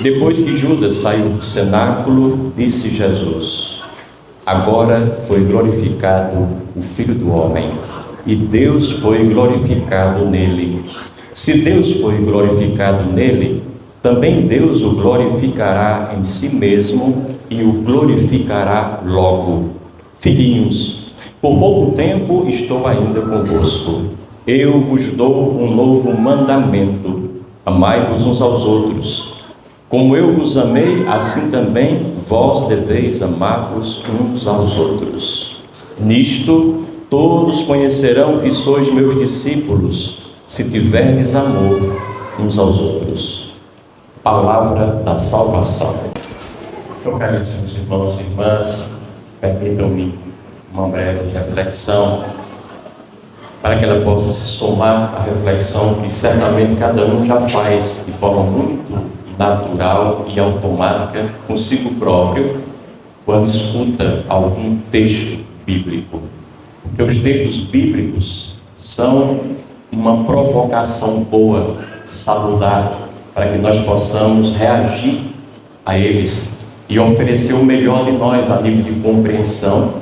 Depois que Judas saiu do cenáculo, disse Jesus: agora foi glorificado o Filho do Homem, e Deus foi glorificado nele. Se Deus foi glorificado nele, também Deus o glorificará em si mesmo e o glorificará logo. Filhinhos, por pouco tempo estou ainda convosco. Eu vos dou um novo mandamento: amai-vos uns aos outros. Como eu vos amei, assim também vós deveis amar-vos uns aos outros. Nisto todos conhecerão que sois meus discípulos, se tiverdes amor uns aos outros. Palavra da salvação. Então, caríssimos irmãos e irmãs, permitam-me uma breve reflexão, para que ela possa se somar à reflexão que certamente cada um já faz de forma muito natural e automática consigo próprio, quando escuta algum texto bíblico. Porque os textos bíblicos são uma provocação boa, salutar, para que nós possamos reagir a eles e oferecer o melhor de nós a nível de compreensão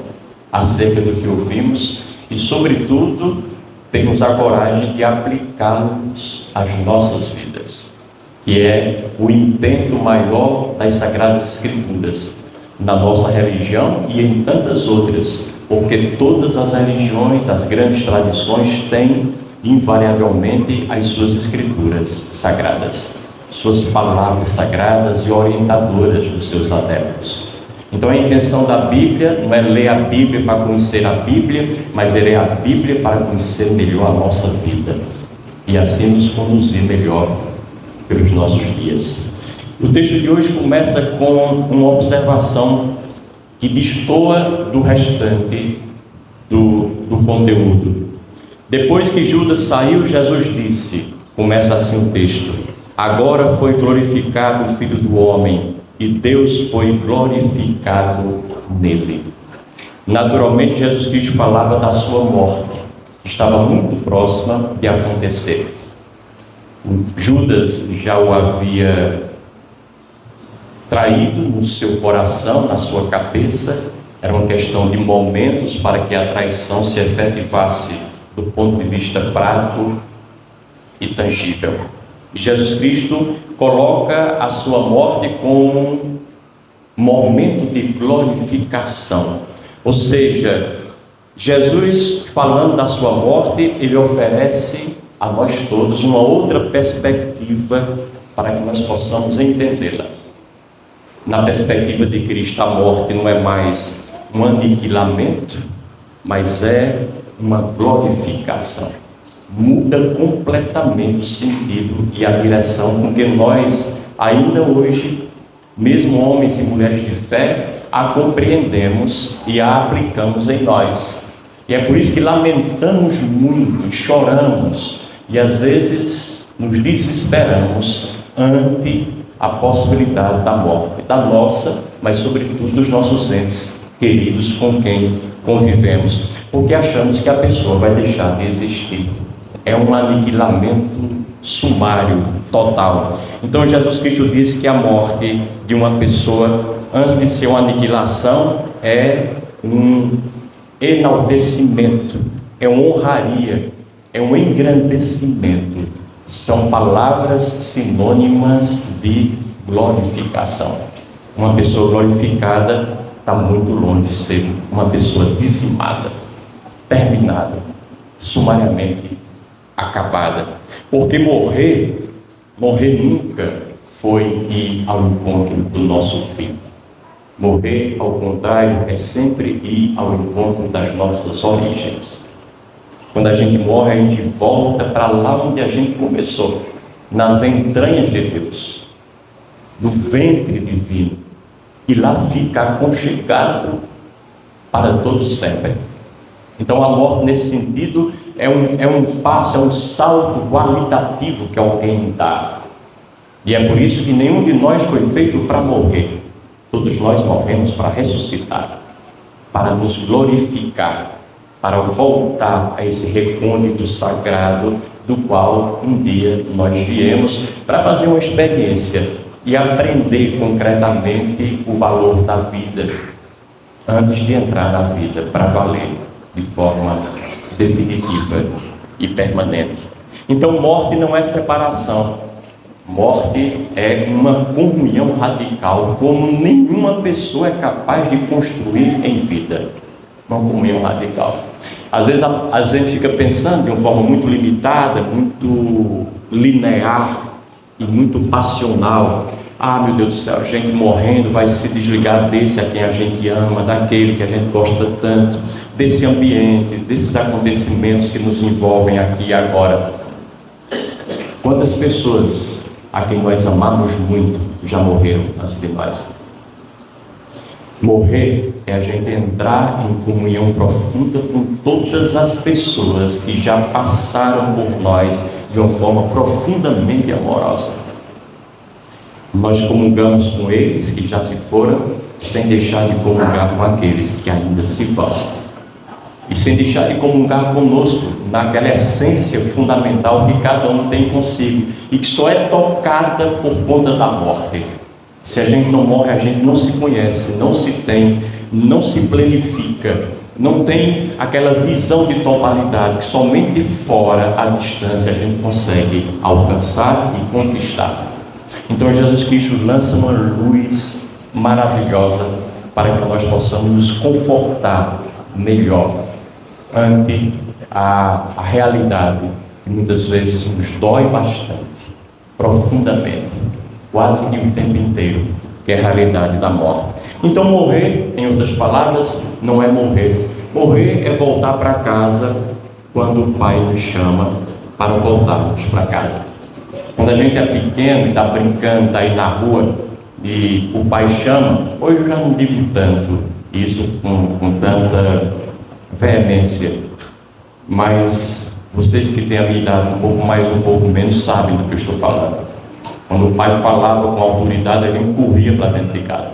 acerca do que ouvimos e, sobretudo, termos a coragem de aplicá-los às nossas vidas, que é o intento maior das Sagradas Escrituras, na nossa religião e em tantas outras, porque todas as religiões, as grandes tradições têm invariavelmente as suas escrituras sagradas, suas palavras sagradas e orientadoras dos seus adeptos. Então a intenção da Bíblia não é ler a Bíblia para conhecer a Bíblia, mas é ler a Bíblia para conhecer melhor a nossa vida e assim nos conduzir melhor pelos nossos dias. O texto de hoje começa com uma observação que destoa do restante do conteúdo. Depois que Judas saiu, Jesus disse, começa assim o texto: agora foi glorificado o Filho do Homem, e Deus foi glorificado nele. Naturalmente, Jesus Cristo falava da sua morte, que estava muito próxima de acontecer. Judas já o havia traído no seu coração, na sua cabeça. Era uma questão de momentos para que a traição se efetivasse do ponto de vista prático e tangível. E Jesus Cristo coloca a sua morte como um momento de glorificação. Ou seja, Jesus, falando da sua morte, ele oferece a nós todos uma outra perspectiva para que nós possamos entendê-la. Na perspectiva de Cristo, a morte não é mais um aniquilamento, mas é uma glorificação. Muda completamente o sentido e a direção com que nós, ainda hoje, mesmo homens e mulheres de fé, a compreendemos e a aplicamos em nós. E é por isso que lamentamos muito, choramos e às vezes nos desesperamos ante a possibilidade da morte, da nossa, mas sobretudo dos nossos entes queridos com quem convivemos, porque achamos que a pessoa vai deixar de existir. É um aniquilamento sumário, total. Então Jesus Cristo diz que a morte de uma pessoa, antes de ser uma aniquilação, é um enaltecimento, é uma honraria, é um engrandecimento. São palavras sinônimas de glorificação. Uma pessoa glorificada está muito longe de ser uma pessoa dizimada, terminada, sumariamente acabada. Porque morrer nunca foi ir ao encontro do nosso fim. Morrer, ao contrário, é sempre ir ao encontro das nossas origens. Quando a gente morre, a gente volta para lá onde a gente começou, nas entranhas de Deus, do ventre divino, e lá fica aconchegado para todo sempre. Então a morte, nesse sentido, é um passo, é um salto qualitativo que alguém dá. E é por isso que nenhum de nós foi feito para morrer. Todos nós morremos para ressuscitar, para nos glorificar, para voltar a esse recôndito sagrado do qual um dia nós viemos para fazer uma experiência e aprender concretamente o valor da vida antes de entrar na vida para valer de forma definitiva e permanente. Então, morte não é separação. Morte é uma comunhão radical, como nenhuma pessoa é capaz de construir em vida. Uma comunhão radical. Às vezes a gente fica pensando de uma forma muito limitada, muito linear e muito passional. Ah, meu Deus do céu, a gente morrendo vai se desligar desse a quem a gente ama, daquele que a gente gosta tanto, desse ambiente, desses acontecimentos que nos envolvem aqui e agora. Quantas pessoas a quem nós amamos muito já morreram antes de nós? Morrer é a gente entrar em comunhão profunda com todas as pessoas que já passaram por nós de uma forma profundamente amorosa. Nós comungamos com eles que já se foram, sem deixar de comungar com aqueles que ainda se vão. E sem deixar de comungar conosco naquela essência fundamental que cada um tem consigo e que só é tocada por conta da morte. Se a gente não morre, a gente não se conhece, não se tem, não se planifica, não tem aquela visão de totalidade que somente fora, à distância, a gente consegue alcançar e conquistar. Então Jesus Cristo lança uma luz maravilhosa para que nós possamos nos confortar melhor ante a realidade que muitas vezes nos dói bastante, profundamente, quase que o tempo inteiro, que é a realidade da morte. Então morrer, em outras palavras, não é morrer. Morrer é voltar para casa quando o Pai nos chama para voltarmos para casa. Quando a gente é pequeno e está brincando, está aí na rua e o pai chama, hoje eu já não digo tanto isso com tanta veemência, mas vocês que têm a minha idade um pouco mais, um pouco menos, sabem do que eu estou falando. Quando o pai falava com autoridade, a gente corria para dentro de casa.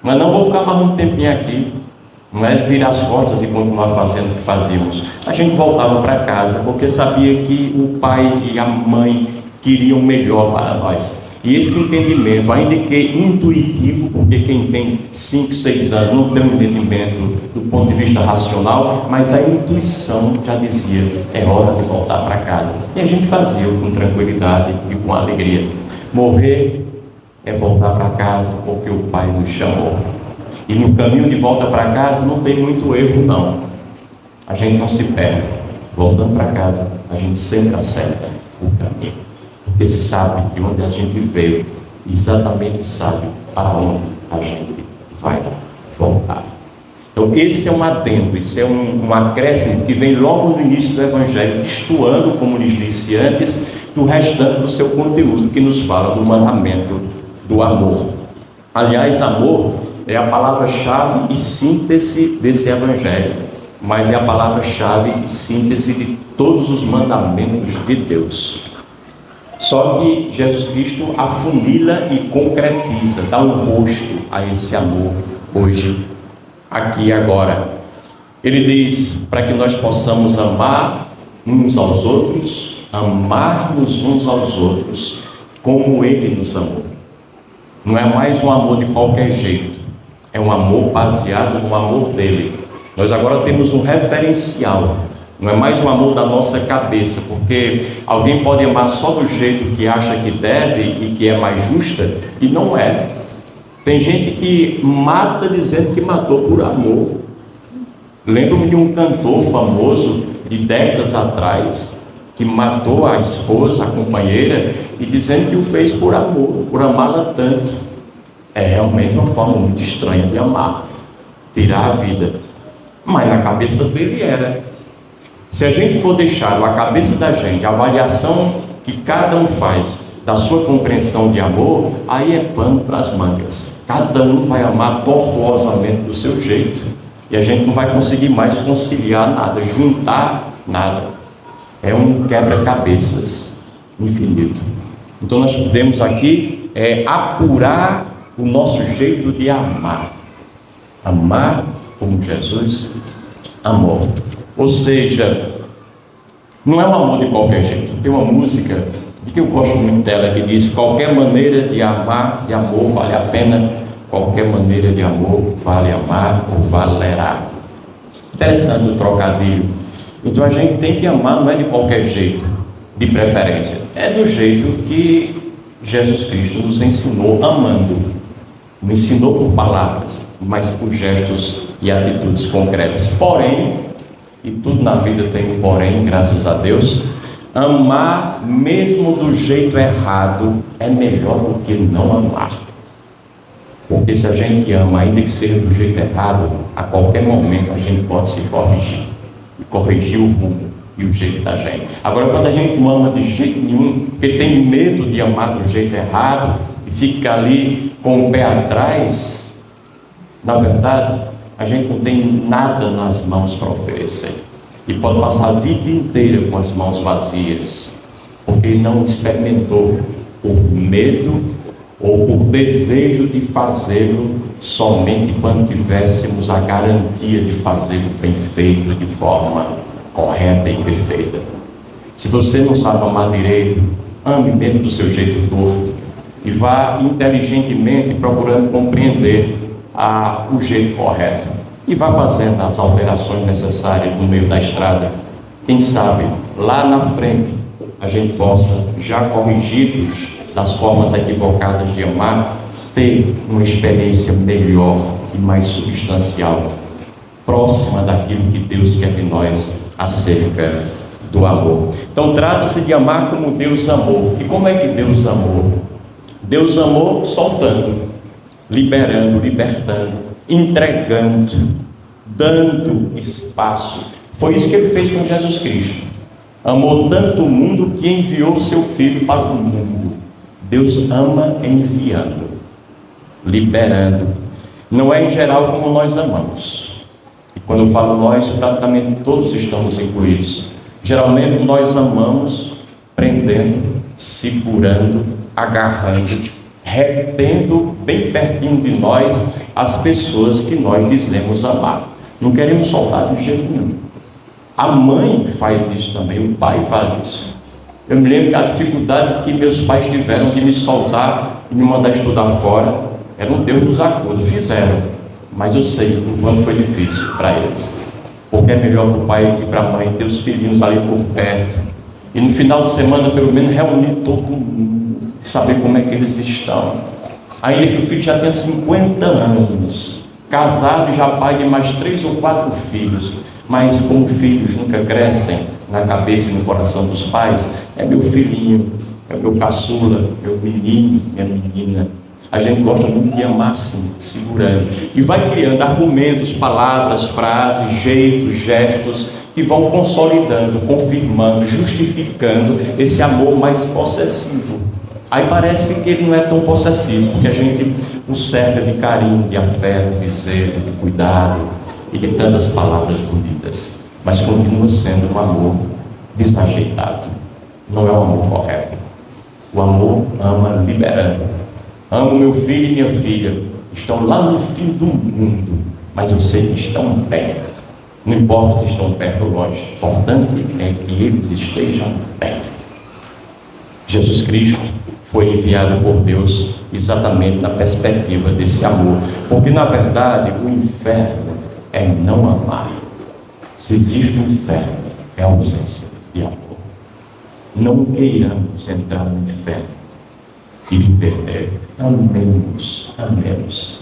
Mas não vou ficar mais um tempinho aqui, não é virar as costas e continuar fazendo o que fazíamos. A gente voltava para casa porque sabia que o pai e a mãe queriam o melhor para nós. E esse entendimento, ainda que intuitivo, porque quem tem 5, 6 anos não tem um entendimento do ponto de vista racional, mas a intuição já dizia, é hora de voltar para casa. E a gente fazia com tranquilidade e com alegria. Morrer é voltar para casa porque o Pai nos chamou. E no caminho de volta para casa não tem muito erro, não. A gente não se perde. Voltando para casa, a gente sempre acerta o caminho. Porque sabe de onde a gente veio, exatamente sabe para onde a gente vai voltar. Então esse é um adendo, esse é um acréscimo que vem logo no início do Evangelho, destoando, como lhes disse antes, do restante do seu conteúdo, que nos fala do mandamento do amor. Aliás, amor é a palavra-chave e síntese desse Evangelho, mas é a palavra-chave e síntese de todos os mandamentos de Deus. Só que Jesus Cristo afunila e concretiza, dá um rosto a esse amor hoje, aqui e agora. Ele diz para que nós possamos amar uns aos outros, amar-nos uns aos outros, como Ele nos amou. Não é mais um amor de qualquer jeito, é um amor baseado no amor dele. Nós agora temos um referencial. Não é mais um amor da nossa cabeça, porque alguém pode amar só do jeito que acha que deve e que é mais justa, e não é. Tem gente que mata dizendo que matou por amor. Lembro-me de um cantor famoso de décadas atrás, que matou a esposa, a companheira, e dizendo que o fez por amor, por amá-la tanto. É realmente uma forma muito estranha de amar, tirar a vida. Mas na cabeça dele era. Se a gente for deixar a cabeça da gente, a avaliação que cada um faz da sua compreensão de amor, aí é pano para as mangas. Cada um vai amar tortuosamente do seu jeito, e a gente não vai conseguir mais conciliar nada, juntar nada. É um quebra-cabeças infinito. Então nós podemos aqui apurar o nosso jeito de amar. Amar como Jesus amou. Ou seja, não é um amor de qualquer jeito. Tem uma música de que eu gosto muito dela, que diz: qualquer maneira de amar, de amor, vale a pena, qualquer maneira de amor vale amar ou valerá. Interessante o trocadilho. Então a gente tem que amar, não é de qualquer jeito, de preferência, é do jeito que Jesus Cristo nos ensinou, amando. Não ensinou por palavras, mas por gestos e atitudes concretas. Porém, e tudo na vida tem um porém, graças a Deus, amar mesmo do jeito errado é melhor do que não amar. Porque se a gente ama, ainda que seja do jeito errado, a qualquer momento a gente pode se corrigir. E corrigir o rumo e o jeito da gente. Agora, quando a gente não ama de jeito nenhum, porque tem medo de amar do jeito errado, e fica ali com o pé atrás, na verdade, a gente não tem nada nas mãos para oferecer. E pode passar a vida inteira com as mãos vazias, porque não experimentou por medo ou por desejo de fazê-lo somente quando tivéssemos a garantia de fazê-lo bem feito, de forma correta e perfeita. Se você não sabe amar direito, ame mesmo do seu jeito torto e vá inteligentemente procurando compreender o jeito correto e vá fazendo as alterações necessárias no meio da estrada. Quem sabe lá na frente a gente possa, já corrigidos das formas equivocadas de amar, ter uma experiência melhor e mais substancial, próxima daquilo que Deus quer de nós acerca do amor. Então trata-se de amar como Deus amou. E como é que Deus amou? Deus amou soltando, liberando, libertando, entregando, dando espaço. Foi isso que Ele fez com Jesus Cristo. Amou tanto o mundo que enviou o seu Filho para o mundo. Deus ama enviando, liberando. Não é em geral como nós amamos. E quando eu falo nós, praticamente todos estamos incluídos. Geralmente nós amamos prendendo, segurando, agarrando, retendo bem pertinho de nós as pessoas que nós dizemos amar. Não queremos soltar de jeito nenhum. A mãe faz isso também, o pai faz isso. Eu me lembro da dificuldade que meus pais tiveram de me soltar e me mandar estudar fora. Era um Deus nos acuda, fizeram, mas eu sei o quanto foi difícil para eles. Porque é melhor para o pai e para a mãe ter os filhinhos ali por perto e no final de semana pelo menos reunir todo mundo, saber como é que eles estão. Ainda que o filho já tenha 50 anos, casado e já pai de mais 3 ou 4 filhos, mas como filhos nunca crescem na cabeça e no coração dos pais, é meu filhinho, é meu caçula, meu menino, minha menina. A gente gosta muito de amar assim, segurando. E vai criando argumentos, palavras, frases, jeitos, gestos que vão consolidando, confirmando, justificando esse amor mais possessivo. Aí parece que ele não é tão possessivo, porque a gente o cerca de carinho, de afeto, de zelo, de cuidado e de tantas palavras bonitas. Mas continua sendo um amor desajeitado. Não é um amor correto. O amor ama liberando. Amo meu filho e minha filha, estão lá no fim do mundo, mas eu sei que estão bem. Não importa se estão perto ou longe, o importante é que eles estejam bem. Jesus Cristo foi enviado por Deus exatamente na perspectiva desse amor, porque na verdade o inferno é não amar. Se existe um inferno, é a ausência de amor. Não queiramos entrar no inferno e viver nele. Amemos, amemos.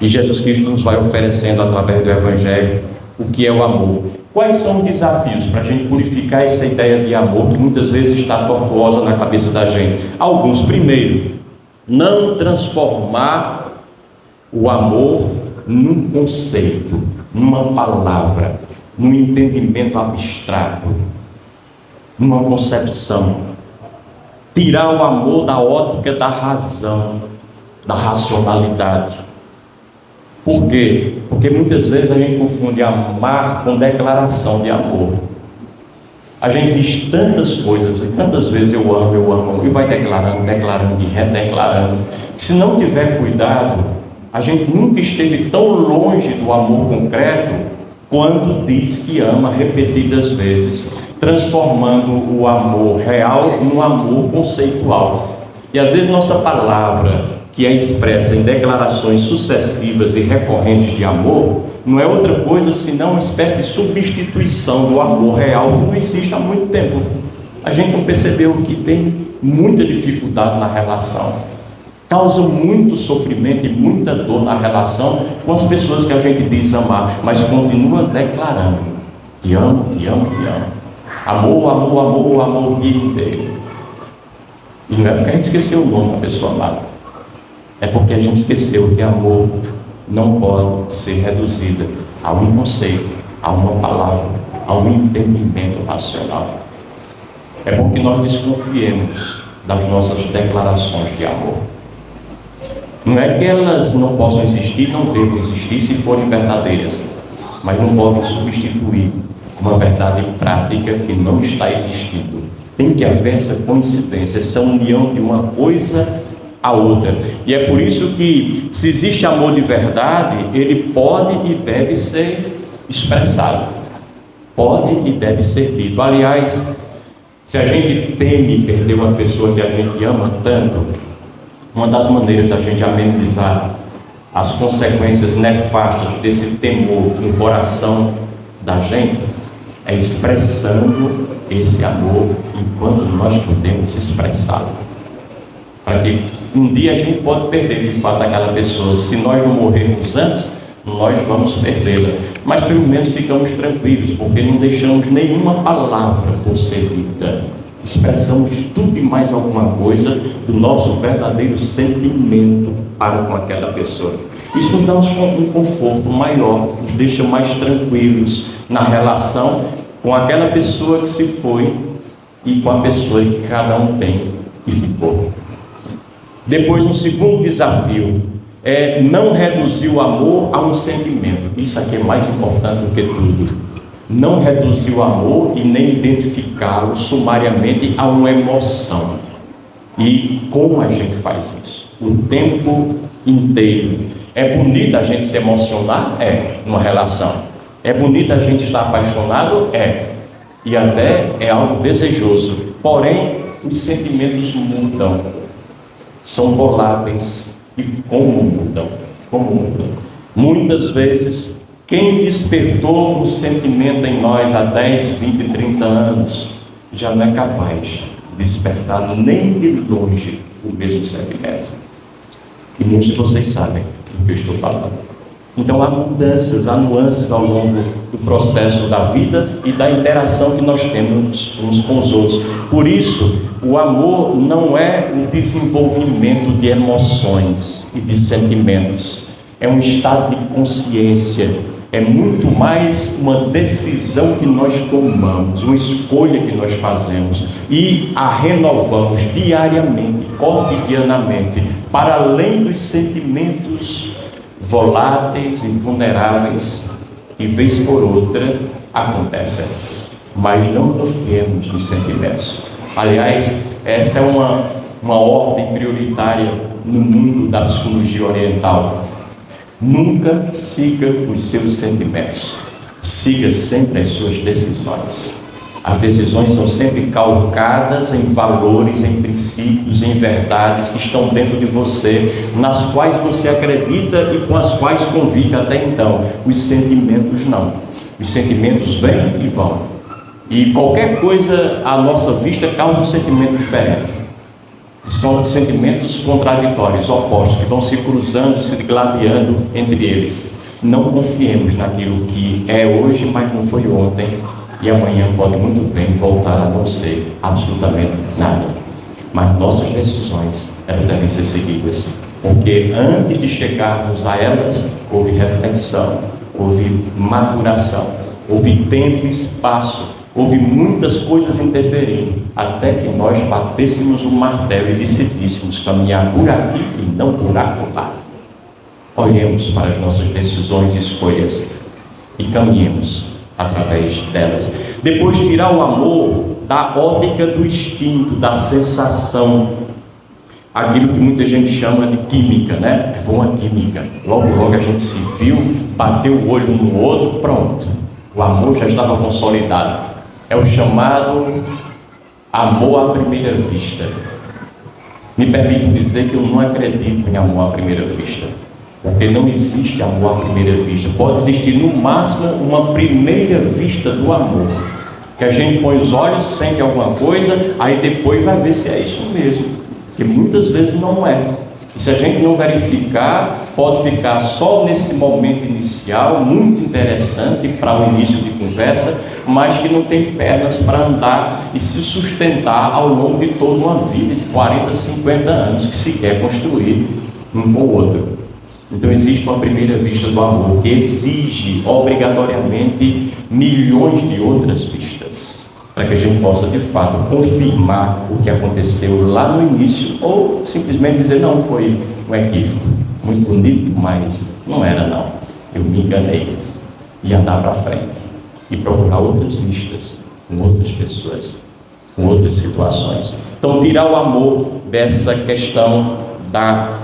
E Jesus Cristo nos vai oferecendo através do Evangelho o que é o amor. Quais são os desafios para a gente purificar essa ideia de amor que muitas vezes está tortuosa na cabeça da gente? Alguns. Primeiro, não transformar o amor num conceito, numa palavra, num entendimento abstrato, numa concepção. Tirar o amor da ótica da razão, da racionalidade. Por quê? Porque muitas vezes a gente confunde amar com declaração de amor. A gente diz tantas coisas e tantas vezes eu amo, e vai declarando, declarando e redeclarando. Se não tiver cuidado, a gente nunca esteve tão longe do amor concreto quando diz que ama repetidas vezes. transformando o amor real num amor conceitual. E às vezes nossa palavra, que é expressa em declarações sucessivas e recorrentes de amor, não é outra coisa senão uma espécie de substituição do amor real que não existe há muito tempo. A gente não percebeu que tem muita dificuldade na relação, causa muito sofrimento e muita dor na relação com as pessoas que a gente diz amar, mas continua declarando: te amo, te amo, te amo. Amor, amor, amor, amor o dia inteiro. E não é porque a gente esqueceu o nome da pessoa amada, é porque a gente esqueceu que amor não pode ser reduzido a um conceito, a uma palavra, a um entendimento racional. É bom que nós desconfiemos das nossas declarações de amor. Não é que elas não possam existir, não devem existir se forem verdadeiras, mas não podem substituir uma verdade prática que não está existindo. Tem que haver essa coincidência, essa união de uma coisa a outra. E é por isso que, se existe amor de verdade, ele pode e deve ser expressado, pode e deve ser dito. Aliás, se a gente teme perder uma pessoa que a gente ama tanto, uma das maneiras da gente amenizar as consequências nefastas desse temor no coração da gente é expressando esse amor enquanto nós podemos expressá-lo. Para que um dia a gente pode perder de fato aquela pessoa. Se nós não morrermos antes, nós vamos perdê-la. Mas pelo menos ficamos tranquilos, porque não deixamos nenhuma palavra por ser dita. Expressamos tudo e mais alguma coisa do nosso verdadeiro sentimento para com aquela pessoa. Isso nos dá um conforto maior, nos deixa mais tranquilos na relação com aquela pessoa que se foi e com a pessoa que cada um tem e ficou. Depois, um segundo desafio é não reduzir o amor a um sentimento. Isso aqui é mais importante do que tudo. Não reduzir o amor e nem identificá-lo sumariamente a uma emoção. E como a gente faz isso? O tempo inteiro. É bonito a gente se emocionar? É, numa relação. É bonito a gente estar apaixonado? É. E até é algo desejoso. Porém, os sentimentos mudam. São voláteis. E como mudam? Como mudam? Muitas vezes, quem despertou um sentimento em nós há 10, 20, 30 anos, já não é capaz de despertar nem de longe o mesmo sentimento. E muitos de vocês sabem do que eu estou falando. Então há mudanças, há nuances ao longo do processo da vida e da interação que nós temos uns com os outros. Por isso, o amor não é um desenvolvimento de emoções e de sentimentos. É um estado de consciência. É muito mais uma decisão que nós tomamos, uma escolha que nós fazemos e a renovamos diariamente, cotidianamente, para além dos sentimentos voláteis e vulneráveis que vez por outra acontecem. Mas não confiemos nos sentimentos. Aliás, essa é uma ordem prioritária no mundo da psicologia oriental. Nunca siga os seus sentimentos, siga sempre as suas decisões. As decisões são sempre calcadas em valores, em princípios, em verdades que estão dentro de você, nas quais você acredita e com as quais convive até então. Os sentimentos não. Os sentimentos vêm e vão. E qualquer coisa à nossa vista causa um sentimento diferente. São sentimentos contraditórios, opostos, que vão se cruzando, se gladiando entre eles. Não confiemos naquilo que é hoje, mas não foi ontem, e amanhã pode muito bem voltar a não ser absolutamente nada. Mas nossas decisões, elas devem ser seguidas, porque antes de chegarmos a elas, houve reflexão, houve maturação, houve tempo e espaço, houve muitas coisas interferindo, até que nós batêssemos o martelo e decidíssemos caminhar por aqui e não por acolá. Olhemos para as nossas decisões e escolhas e caminhemos através delas. Depois, tirar o amor da ótica do instinto, da sensação, aquilo que muita gente chama de química, né? Foi uma química. Logo, logo a gente se viu, bateu o olho um no outro, pronto. O amor já estava consolidado. É o chamado amor à primeira vista. Me permito dizer que eu não acredito em amor à primeira vista, porque não existe amor à primeira vista. Pode existir no máximo uma primeira vista do amor, que a gente põe os olhos, sente alguma coisa, aí depois vai ver se é isso mesmo, que muitas vezes não é. E se a gente não verificar, pode ficar só nesse momento inicial, muito interessante para o início de conversa, mas que não tem pernas para andar e se sustentar ao longo de toda uma vida de 40, 50 anos que se quer construir um com o outro. Então existe uma primeira vista do amor que exige obrigatoriamente milhões de outras vistas, para que a gente possa de fato confirmar o que aconteceu lá no início, ou simplesmente dizer, não, foi um equívoco, muito bonito, mas não era não, eu me enganei, e andar para frente e procurar outras vistas com outras pessoas, com outras situações. Então tirar o amor dessa questão da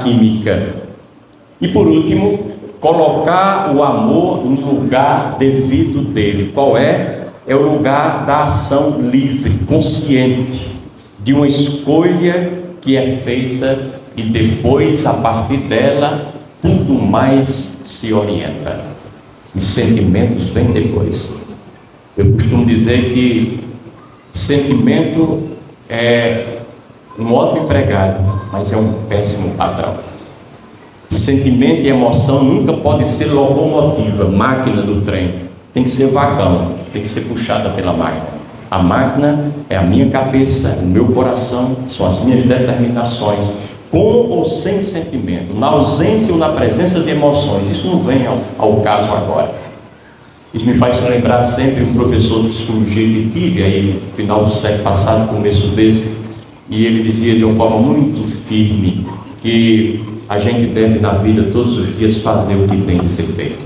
química. E por último, colocar o amor no lugar devido dele. Qual é? É o lugar da ação livre, consciente, de uma escolha que é feita e depois, a partir dela, tudo mais se orienta. Os sentimentos vêm depois. Eu costumo dizer que sentimento é um ótimo empregado, mas é um péssimo patrão. Sentimento e emoção nunca pode ser locomotiva, máquina do trem. Tem que ser vagão, tem que ser puxada pela máquina. A máquina é a minha cabeça, o meu coração, são as minhas determinações, com ou sem sentimento, na ausência ou na presença de emoções. Isso não vem ao caso agora. Isso me faz lembrar sempre um professor de psicologia que tive aí no final do século passado, começo desse, e ele dizia de uma forma muito firme que a gente deve na vida todos os dias fazer o que tem de ser feito,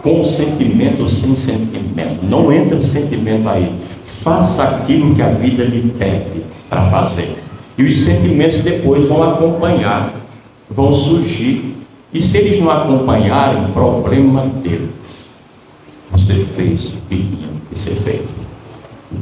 com sentimento ou sem sentimento. Não entra sentimento aí. Faça aquilo que a vida lhe pede para fazer. E os sentimentos depois vão acompanhar, vão surgir. E se eles não acompanharem, problema deles. Você fez o que tinha que ser feito.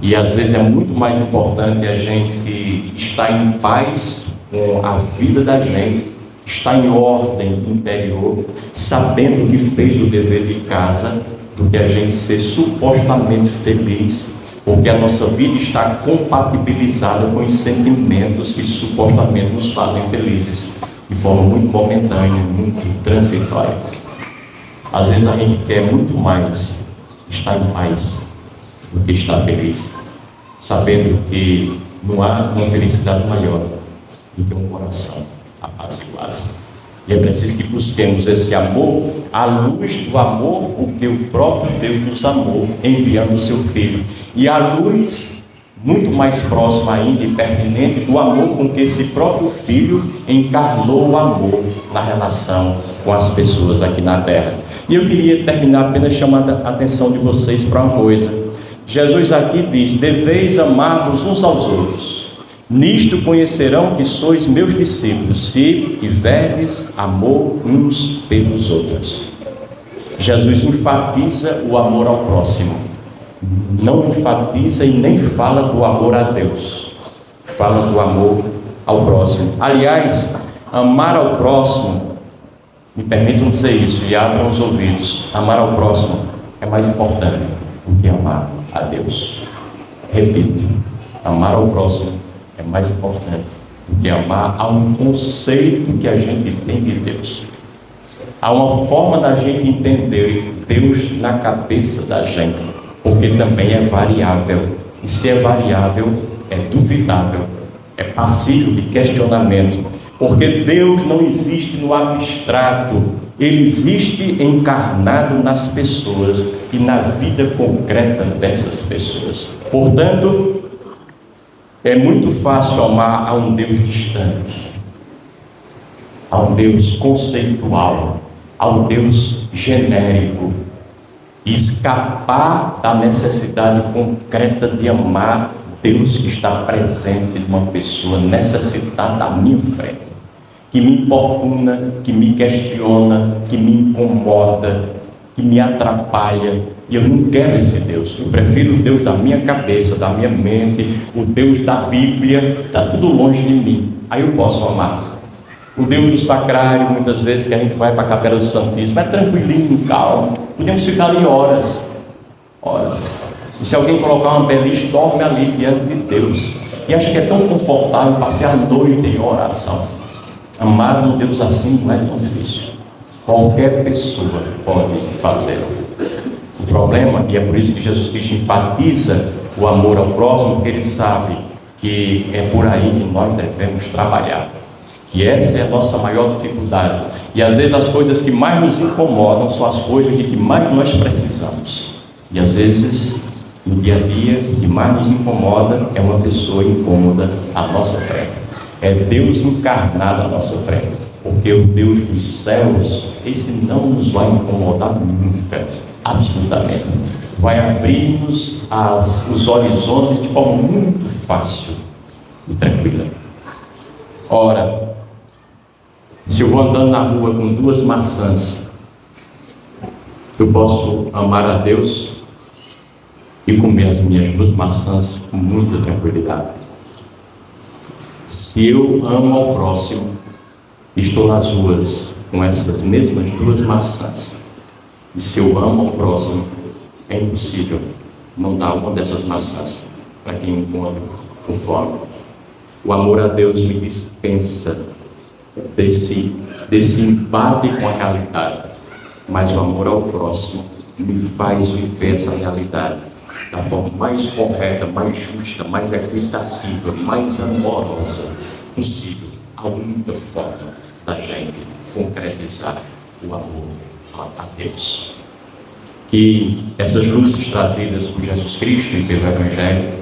E às vezes é muito mais importante a gente estar em paz com a vida da gente, estar em ordem interior, sabendo que fez o dever de casa, do que a gente ser supostamente feliz, porque a nossa vida está compatibilizada com os sentimentos que supostamente nos fazem felizes, de forma muito momentânea, muito transitória. Às vezes a gente quer muito mais estar em paz do que estar feliz, sabendo que não há uma felicidade maior do que um coração apaziguado. E é preciso que busquemos esse amor à luz do amor com que o próprio Deus nos amou, enviando o seu Filho, e à luz muito mais próxima ainda e pertinente do amor com que esse próprio Filho encarnou o amor na relação com as pessoas aqui na terra. E eu queria terminar apenas chamando a atenção de vocês para uma coisa. Jesus aqui diz: deveis amar-vos uns aos outros. Nisto conhecerão que sois meus discípulos, se tiverdes amor uns pelos outros. Jesus enfatiza o amor ao próximo. Não enfatiza e nem fala do amor a Deus. Fala do amor ao próximo. Aliás, amar ao próximo, me permitam dizer isso e abram os ouvidos, amar ao próximo é mais importante do que amar a Deus. Repito, amar ao próximo é mais importante do que amar a um conceito que a gente tem de Deus. Há uma forma da gente entender Deus na cabeça da gente, porque também é variável. E se é variável, é duvidável, é passível de questionamento, porque Deus não existe no abstrato, Ele existe encarnado nas pessoas e na vida concreta dessas pessoas. Portanto, é muito fácil amar a um Deus distante, a um Deus conceitual, a um Deus genérico, e escapar da necessidade concreta de amar Deus que está presente numa pessoa necessitada à minha frente, que me importuna, que me questiona, que me incomoda, que me atrapalha, e eu não quero esse Deus. Eu prefiro o Deus da minha cabeça, da minha mente, o Deus da Bíblia, está tudo longe de mim. Aí eu posso amar. O Deus do sacrário, muitas vezes que a gente vai para a Capela do Santíssimo, é tranquilinho, calmo, podemos ficar ali horas. E se alguém colocar uma beliche, dorme ali diante de Deus. E acho que é tão confortável passar a noite em oração. Amar um Deus assim não é tão difícil. Qualquer pessoa pode fazê-lo. O problema, e é por isso que Jesus Cristo enfatiza o amor ao próximo, porque ele sabe que é por aí que nós devemos trabalhar. Que essa é a nossa maior dificuldade. E às vezes as coisas que mais nos incomodam são as coisas de que mais nós precisamos. E às vezes, no dia a dia, o que mais nos incomoda é uma pessoa incômoda à nossa frente. É Deus encarnado à nossa frente. Porque o Deus dos céus, esse não nos vai incomodar nunca, absolutamente. Vai abrir-nos os horizontes de forma muito fácil e tranquila. Ora, se eu vou andando na rua com 2 maçãs, eu posso amar a Deus e comer as minhas 2 maçãs com muita tranquilidade. Se eu amo ao próximo, estou nas ruas com essas mesmas 2 maçãs. E se eu amo ao próximo, é impossível não dar uma dessas maçãs para quem encontra com fome. O amor a Deus me dispensa desse embate com a realidade, mas o amor ao próximo me faz viver essa realidade da forma mais correta, mais justa, mais equitativa, mais amorosa possível. A única forma da gente concretizar o amor a Deus. Que essas luzes trazidas por Jesus Cristo e pelo Evangelho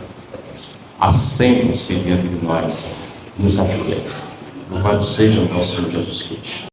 assentem-se diante de nós, nos ajudem. Louvado seja o nosso Senhor Jesus Cristo.